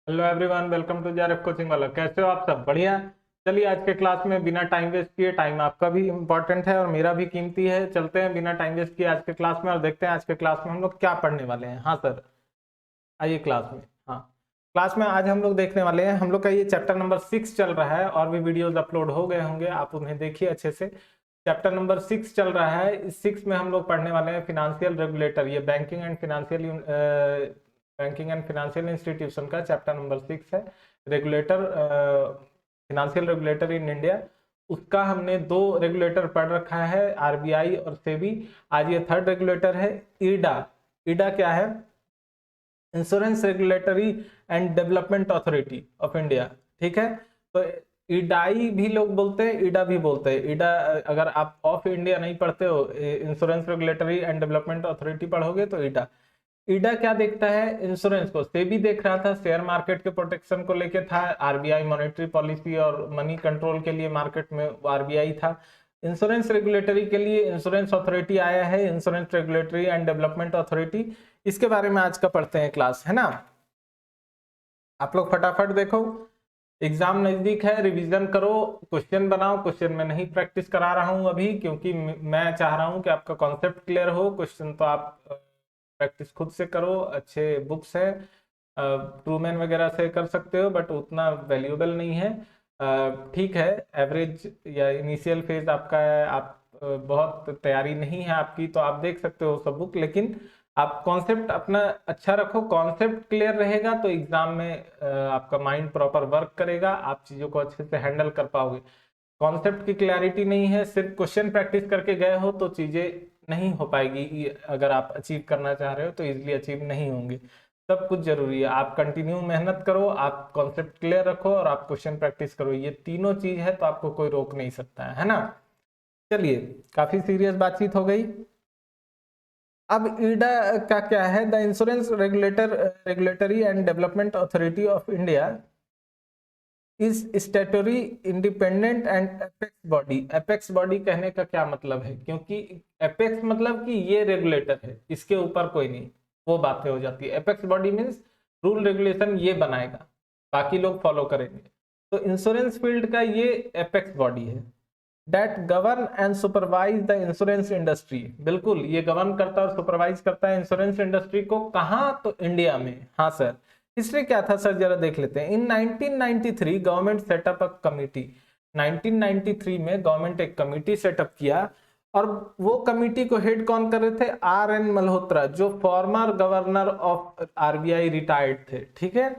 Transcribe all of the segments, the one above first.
Hello everyone, welcome to JRF coaching वाला। कैसे हो आप सब? बढ़िया। चलिए आज के क्लास में बिना टाइम वेस्ट किए, टाइम आपका भी इम्पोर्टेंट है और मेरा भी कीमती है, चलते हैं बिना टाइम वेस्ट किए आज के क्लास में और देखते हैं आज के क्लास में हम लोग क्या पढ़ने वाले हैं। हाँ सर, आइए क्लास में। हाँ, क्लास में आज हम लोग देखने वाले हैं, हम लोग का ये चैप्टर नंबर 6 चल रहा है और भी वीडियोज अपलोड हो गए होंगे, आप उन्हें देखिए अच्छे से। चैप्टर नंबर 6 चल रहा है। इस 6 में हम लोग पढ़ने वाले हैं फिनेंशियल रेगुलेटर, ये बैंकिंग एंड फाइनेंशियल इंस्टीट्यूशन का चैप्टर नंबर 6 है। Regulator, financial regulator in India, उसका हमने 2 रेगुलेटर पढ़ रखा है, आरबीआई और सेबी। आज ये 3rd रेगुलेटर है, ईडा। ईडा क्या है? Insurance regulatory and development authority of India. ठीक है, तो ईडाई भी लोग बोलते हैं, ईडा भी बोलते हैं। ईडा, अगर आप ऑफ इंडिया नहीं पढ़ते हो, insurance regulatory and development authority पढ़ोगे तो ईडा। ईडा क्या देखता है? इंश्योरेंस को। सेबी देख रहा था शेयर मार्केट के प्रोटेक्शन को लेके था, आरबीआई मॉनेटरी पॉलिसी और मनी कंट्रोल के लिए मार्केट में आरबीआई था। इंश्योरेंस रेगुलेटरी के लिए इंश्योरेंस अथॉरिटी आया है, insurance regulatory and development authority. इसके बारे में आज का पढ़ते हैं क्लास, है ना। आप लोग फटाफट देखो, एग्जाम नजदीक है, रिवीजन करो, क्वेश्चन बनाओ। क्वेश्चन में नहीं प्रैक्टिस करा रहा हूं अभी, क्योंकि मैं चाह रहा हूं कि आपका कॉन्सेप्ट क्लियर हो। क्वेश्चन तो आप प्रैक्टिस खुद से करो, अच्छे बुक्स है, ट्रूमैन वगैरह से कर सकते हो, बट उतना वैल्यूएबल नहीं है। ठीक है, एवरेज या इनिशियल फेज आपका है, आप बहुत तैयारी नहीं है आपकी, तो आप देख सकते हो सब बुक, लेकिन आप कॉन्सेप्ट अपना अच्छा रखो। कॉन्सेप्ट क्लियर रहेगा तो एग्जाम में आपका माइंड प्रॉपर वर्क करेगा, आप चीजों को अच्छे से हैंडल कर पाओगे। कॉन्सेप्ट की क्लैरिटी नहीं है, सिर्फ क्वेश्चन प्रैक्टिस करके गए हो तो चीजें नहीं हो पाएगी। अगर आप अचीव करना चाह रहे हो तो इजिली अचीव नहीं होंगे। सब कुछ जरूरी है, आप कंटिन्यू मेहनत करो, आप कॉन्सेप्ट क्लियर रखो और आप क्वेश्चन प्रैक्टिस करो। ये तीनों चीज है तो आपको कोई रोक नहीं सकता है ना। चलिए, काफी सीरियस बातचीत हो गई। अब ईडा का क्या है? The insurance regulatory and development authority of India is statutory independent and apex body. Apex body कहने का क्या मतलब है? क्योंकि एपेक्स मतलब कि ये रेगुलेटर है, इसके ऊपर कोई नहीं, वो बातें हो जाती है। Apex body means rule regulation ये बनाएगा, बाकी लोग फॉलो करेंगे। तो इंश्योरेंस फील्ड का ये एपेक्स बॉडी है। That govern and supervise the insurance industry। बिल्कुल, ये गवर्न करता है और सुपरवाइज करता है इंश्योरेंस इंडस्ट्री को। कहाँ? तो इंडिया में। हाँ सर, हिस्ट्री क्या था सर, जरा देख लेते हैं। इन 1993 गवर्नमेंट सेटअप अ कमिटी। 1993 में गवर्नमेंट एक कमिटी सेटअप किया और वो कमिटी को हेड कौन कर रहे थे? RN मल्होत्रा, जो former governor of RBI retired थे। ठीक है,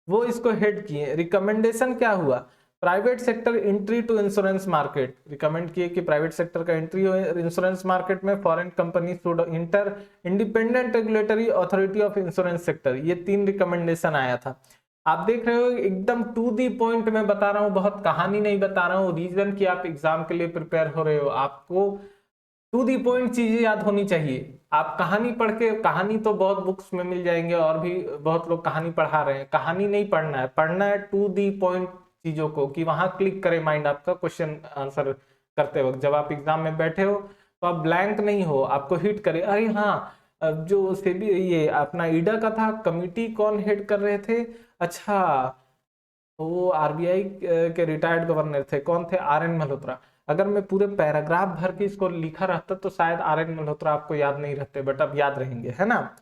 वो इसको हेड किए। रिकमेंडेशन क्या हुआ? Private sector entry to insurance market. Recommend किए कि प्राइवेट सेक्टर का एंट्री हो इंश्योरेंस मार्केट में। Foreign company should enter independent regulatory authority of insurance sector. ये 3 रिकमेंडेशन आया था। आप देख रहे हो एकदम टू दी पॉइंट में बता रहा हूँ, बहुत कहानी नहीं बता रहा हूँ। रीजन कि आप एग्जाम के लिए प्रिपेयर हो रहे हो, आपको टू दी पॉइंट चीजें याद होनी चाहिए। आप कहानी पढ़ के, कहानी तो बहुत बुक्स में मिल जाएंगे और भी बहुत लोग कहानी पढ़ा रहे हैं, कहानी नहीं पढ़ना है, पढ़ना है टू दी पॉइंट चीजों को, कि वहां क्लिक करे माइंड आपका क्वेश्चन आंसर करते वक्त। जब आप एग्जाम में बैठे हो तो आप ब्लैंक नहीं हो, आपको हिट करे, अरे हाँ, अब जो सेबी ये अपना ईडा का था, कमिटी कौन हेड कर रहे थे? अच्छा, वो आरबीआई के रिटायर्ड गवर्नर थे, कौन थे? RN मल्होत्रा। अगर मैं पूरे पैराग्राफ भर के इसको लिखा रहता तो शायद RN मल्होत्रा आपको याद नहीं रहते, बट अब याद रहेंगे, है ना।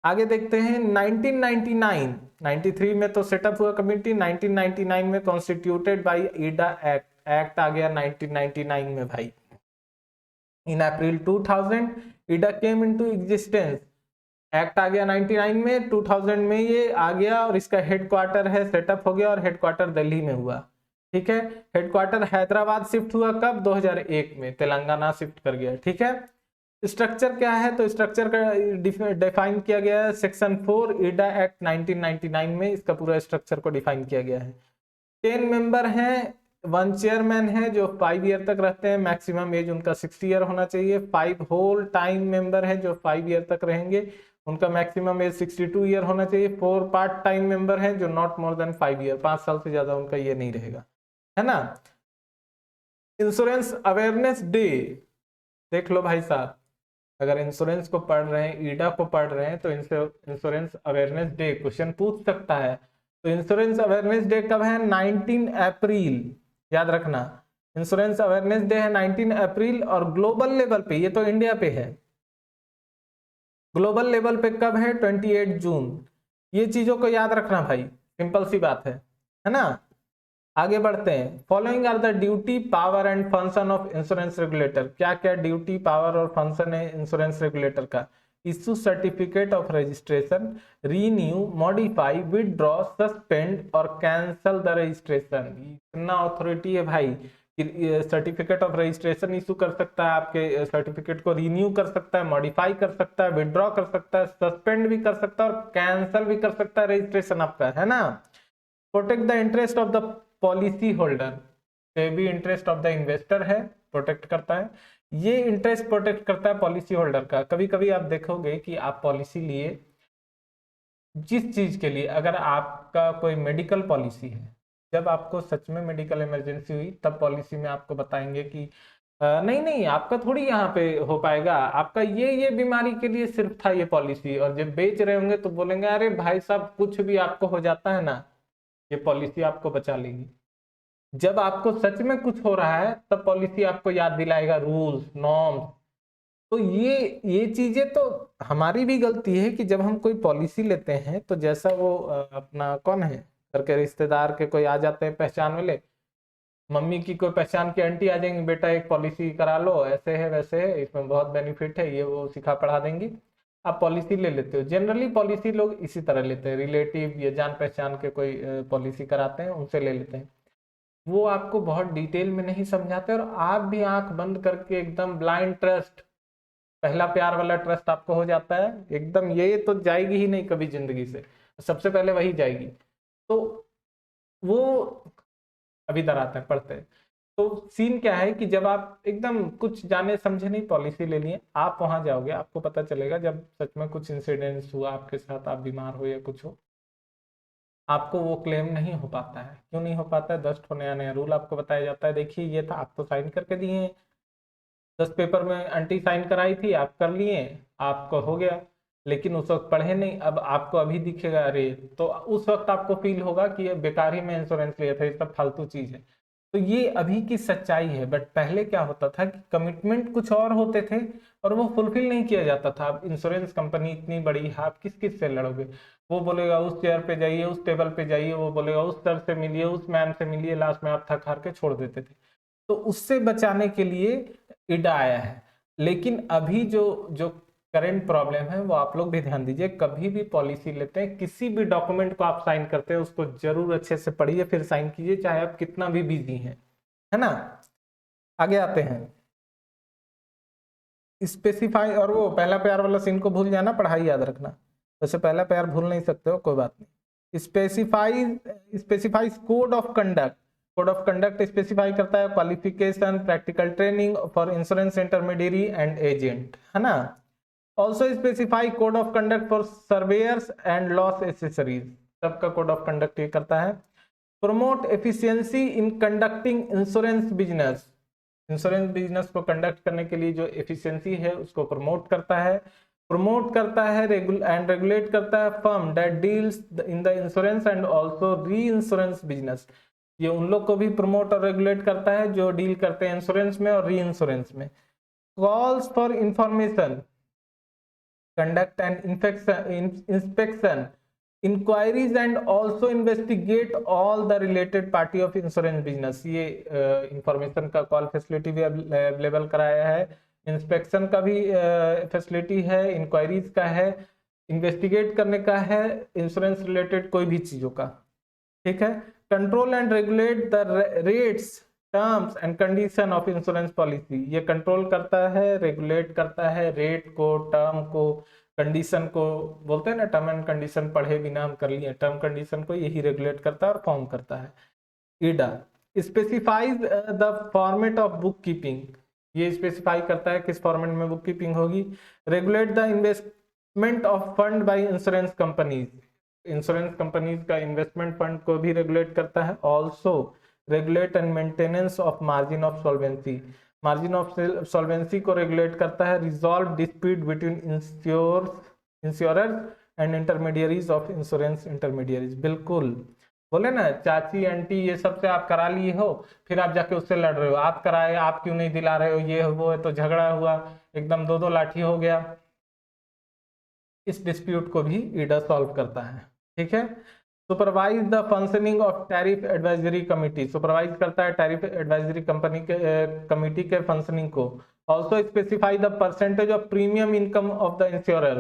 आगे देखते हैं 1999, 93 में तो सेटअप हुआ कमिटी, 1999 में कॉन्स्टिट्यूटेड बाय ईडा एक्ट। एक्ट आ गया 1999 में भाई। इन अप्रैल 2000 ईडा केम इनटू एग्जिस्टेंस। एक्ट आ गया 99 में, 2000 में ये आ गया और इसका हेडक्वार्टर है, सेटअप हो गया और हेडक्वार्टर दिल्ली में हुआ। ठीक है, हेडक्वार्टर हैदराबाद शिफ्ट हुआ कब? 2001 में तेलंगाना शिफ्ट कर गया। ठीक है, स्ट्रक्चर क्या है? तो स्ट्रक्चर का डिफाइन किया गया है सेक्शन 4 ईडा एक्ट 1999 में, इसका पूरा स्ट्रक्चर को डिफाइन किया गया है। 10 मेंबर हैं, 1 चेयरमैन है जो 5 ईयर तक रहते हैं, मैक्सिमम एज उनका 60 ईयर होना चाहिए। 5 होल टाइम मेंबर है जो 5 ईयर तक रहेंगे, उनका मैक्सिमम एज 62 ईयर होना चाहिए। 4 पार्ट टाइम मेंबर हैं जो नॉट मोर देन 5 ईयर, 5 साल से ज्यादा उनका ये नहीं रहेगा, है ना। इंश्योरेंस अवेयरनेस डे, देख लो भाई साहब, अगर इंश्योरेंस को पढ़ रहे हैं, ईडा को पढ़ रहे हैं, तो इंश्योरेंस अवेयरनेस डे क्वेश्चन पूछ सकता है। तो इंश्योरेंस अवेयरनेस डे कब है? 19 अप्रैल, याद रखना। इंश्योरेंस अवेयरनेस डे है 19 अप्रैल, और ग्लोबल लेवल पे, ये तो इंडिया पे है, ग्लोबल लेवल पे कब है? 28 जून। ये चीजों को याद रखना भाई, सिंपल सी बात है ना। आगे बढ़ते हैं। Following are the duty, power and function of insurance regulator. क्या क्या ड्यूटी, पावर और फंक्शन है इंश्योरेंस रेगुलेटर का? Issue certificate of registration, renew, modify, withdraw, suspend और कैंसल द रजिस्ट्रेशन। इतना अथॉरिटी है भाई कि सर्टिफिकेट ऑफ रजिस्ट्रेशन इशू कर सकता है, आपके सर्टिफिकेट को रीन्यू कर सकता है, मॉडिफाई कर सकता है, विदड्रॉ कर सकता है, सस्पेंड भी कर सकता है और कैंसल भी कर सकता है रजिस्ट्रेशन आपका, है ना। Protect the interest of the policy holder, से भी इंटरेस्ट ऑफ द इन्वेस्टर है, प्रोटेक्ट करता है। ये इंटरेस्ट प्रोटेक्ट करता है पॉलिसी होल्डर का। कभी कभी आप देखोगे कि आप पॉलिसी लिए, जिस चीज के लिए, अगर आपका कोई मेडिकल पॉलिसी है, जब आपको सच में मेडिकल इमरजेंसी हुई तब पॉलिसी में आपको बताएंगे कि नहीं नहीं आपका थोड़ी यहाँ पे हो पाएगा, आपका ये बीमारी के लिए सिर्फ था ये पॉलिसी। और जब बेच रहे होंगे तो बोलेंगे अरे भाई साहब कुछ भी आपको हो जाता है ना, ये पॉलिसी आपको बचा लेगी। जब आपको सच में कुछ हो रहा है तब पॉलिसी आपको याद दिलाएगा रूल्स, नॉर्म्स। तो ये चीजें तो हमारी भी गलती है कि जब हम कोई पॉलिसी लेते हैं तो जैसा वो अपना कौन है घर के रिश्तेदार के कोई आ जाते हैं पहचान वाले, मम्मी की कोई पहचान की आंटी आ जाएंगी, बेटा एक पॉलिसी करा लो, ऐसे है वैसे है, इसमें बहुत बेनिफिट है, ये वो सिखा पढ़ा देंगी, आप पॉलिसी ले लेते हो। जनरली पॉलिसी लोग इसी तरह लेते हैं, रिलेटिव या जान पहचान के कोई पॉलिसी कराते हैं उनसे ले लेते हैं। वो आपको बहुत डिटेल में नहीं समझाते और आप भी आंख बंद करके एकदम ब्लाइंड ट्रस्ट, पहला प्यार वाला ट्रस्ट आपको हो जाता है एकदम, ये तो जाएगी ही नहीं कभी जिंदगी से, सबसे पहले वही जाएगी। तो वो अभी इधर आते हैं, पढ़ते हैं। तो सीन क्या है कि जब आप एकदम कुछ जाने समझे नहीं पॉलिसी ले लिए, आप वहां जाओगे, आपको पता चलेगा जब सच में कुछ इंसिडेंट्स हुआ आपके साथ, आप बीमार हो या कुछ हो, आपको वो क्लेम नहीं हो पाता है। क्यों नहीं हो पाता है? 10 नया नया रूल आपको बताया जाता है, देखिए ये था, आपको साइन करके दिए हैं, 10 पेपर में आंटी साइन कराई थी, आप कर लिए, आपको हो गया, लेकिन उस वक्त पढ़े नहीं। अब आपको अभी दिखेगा अरे, तो उस वक्त आपको फील होगा कि ये बेकार ही में इंश्योरेंस लिया था, ये सब फालतू चीज है। तो ये अभी की सच्चाई है। बट पहले क्या होता था कि कमिटमेंट कुछ और होते थे और वो फुलफिल नहीं किया जाता था। अब इंश्योरेंस कंपनी इतनी बड़ी है, आप किस किस से लड़ोगे? वो बोलेगा उस चेयर पे जाइए, उस टेबल पे जाइए, वो बोलेगा उस सर से मिलिए, उस मैम से मिलिए, लास्ट में आप थक हार के छोड़ देते थे। तो उससे बचाने के लिए इडा आया है। लेकिन अभी जो जो करंट प्रॉब्लम है वो आप लोग भी ध्यान दीजिए, कभी भी पॉलिसी लेते हैं, किसी भी डॉक्यूमेंट को आप साइन करते हैं उसको जरूर अच्छे से पढ़िए फिर साइन कीजिए, चाहे आप कितना भी बिजी हैं, है ना। आगे आते हैं। स्पेसिफाई, और वो पहला प्यार वाला सीन को भूल जाना, पढ़ाई याद रखना। वैसे पहला प्यार भूल नहीं सकते हो, कोई बात नहीं। Specifies code of conduct, code of conduct specify करता है qualification, practical training for insurance intermediary and agent, है ना। Also specify code of conduct for surveyor's and loss accessories, सबका कोड ऑफ कंडक्ट ये करता है। Promote efficiency in conducting insurance business, insurance business को conduct करने के लिए जो एफिशिएंसी है उसको प्रमोट करता है। प्रमोट करता है एंड रेगुलेट करता है firm that deals in the insurance and also री इंश्योरेंस बिजनेस, ये उन लोग को भी प्रमोट और रेगुलेट करता है जो डील करते हैं इंश्योरेंस में और री इंश्योरेंस में। Calls for information, conduct and inspection, inquiries and also investigate all the related party of insurance business, ये इंफॉर्मेशन का कॉल फैसिलिटी भी अवेलेबल कराया है, इंस्पेक्शन का भी फैसिलिटी है, इंक्वायरीज का है, इन्वेस्टिगेट करने का है, इंश्योरेंस रिलेटेड कोई भी चीजों का, ठीक है। Control and regulate the rates, terms and condition of insurance policy, ये कंट्रोल करता है, रेगुलेट करता है रेट को, टर्म को, कंडीशन को, बोलते हैं ना टर्म एंड कंडीशन, पढ़े बिना हम कर लिए, टर्म कंडीशन को यही रेगुलेट करता है और फॉर्म करता है। IRDA specifies the format of book keeping, ये स्पेसिफाई करता है किस फॉर्मेट में बुक कीपिंग होगी। Regulate the investment of fund by insurance companies, insurance companies का इन्वेस्टमेंट फंड को भी रेगुलेट करता है। Also regulate and maintenance of margin of solvency, margin of solvency को रेगुलेट करता है। Resolve dispute between insurers and intermediaries of insurance intermediaries, बिल्कुल बोले ना चाची आंटी ये सब से आप करा लिए हो, फिर आप जाके उससे लड़ रहे हो, आप कराए आप क्यों नहीं दिला रहे हो, ये वो है, तो झगड़ा हुआ, एकदम दो दो लाठी हो गया। इस डिस्प्यूट को भी ईडा सॉल्व करता है। ठीक है। Supervise the functioning of tariff advisory committee, supervise करता है टैरिफ एडवाइजरी कंपनी के कमिटी के फंक्शनिंग को। Also specify the percentage of premium income of the insurer,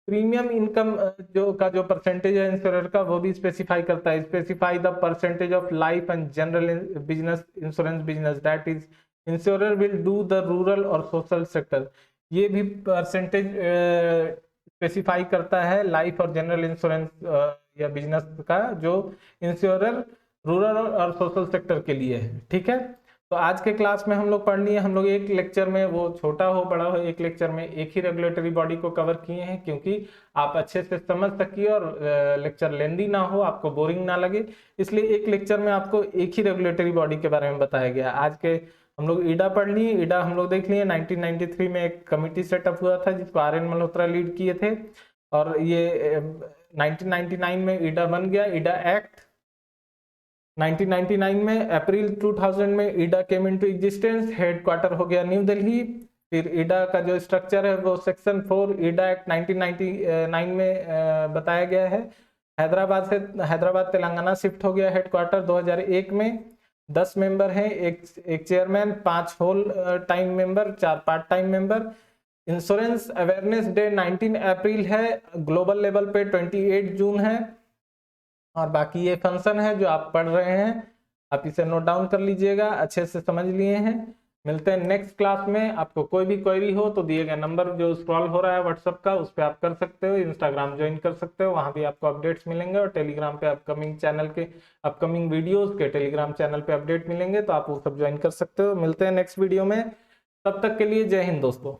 premium income जो परसेंटेज है इंश्योरर का वो भी स्पेसिफाई करता है। Specify the percentage of life and general business insurance business, that is insurer will do the rural और social sector, ये भी परसेंटेज स्पेसिफाई करता है लाइफ और जनरल इंश्योरेंस या बिजनेस का, जो इंश्योरर रूरल और सोशल सेक्टर के लिए है। ठीक है। तो आज के क्लास में हम लोग पढ़ लिए, हम लोग एक लेक्चर में, वो छोटा हो बड़ा हो, एक लेक्चर में एक ही रेगुलेटरी बॉडी को कवर किए हैं, क्योंकि आप अच्छे से समझ सकिए और लेक्चर लेंदी ना हो, आपको बोरिंग ना लगे, इसलिए एक लेक्चर में आपको एक ही रेगुलेटरी बॉडी के बारे में बताया गया। आज के हम लोग ईडा पढ़ लिए, ईडा हम लोग देख लिए 1993 में एक कमिटी सेटअप हुआ था जिसको आर.एन. मल्होत्रा लीड किए थे, और ये 1999 में ईडा बन गया, ईडा एक्ट। 1999 में अप्रैल 2000 में ईडा केम इनटू एग्जिस्टेंस, हेडक्वार्टर हो गया न्यू दिल्ली। फिर ईडा का जो स्ट्रक्चर है वो सेक्शन 4 ईडा एक्ट 1999 में बताया गया है। हैदराबाद तेलंगाना शिफ्ट हो गया हेडक्वार्टर 2001 में। 10 मेंबर हैं, एक chairman, 5 whole time member, 4 part time member. Insurance awareness day 19 April है, ग्लोबल लेवल पे 28 जून है। और बाकी ये फंक्शन है जो आप पढ़ रहे हैं, आप इसे नोट डाउन कर लीजिएगा, अच्छे से समझ लिए हैं। मिलते हैं नेक्स्ट क्लास में। आपको कोई भी क्वेरी हो तो दिए गए नंबर जो स्क्रॉल हो रहा है व्हाट्सएप का, उस पर आप कर सकते हो। इंस्टाग्राम ज्वाइन कर सकते हो, वहां भी आपको अपडेट्स मिलेंगे, और टेलीग्राम पे अपकमिंग चैनल के अपकमिंग वीडियोस के टेलीग्राम चैनल पे अपडेट मिलेंगे, तो आप वो सब ज्वाइन कर सकते हो। मिलते हैं नेक्स्ट वीडियो में, तब तक के लिए जय हिंद दोस्तों।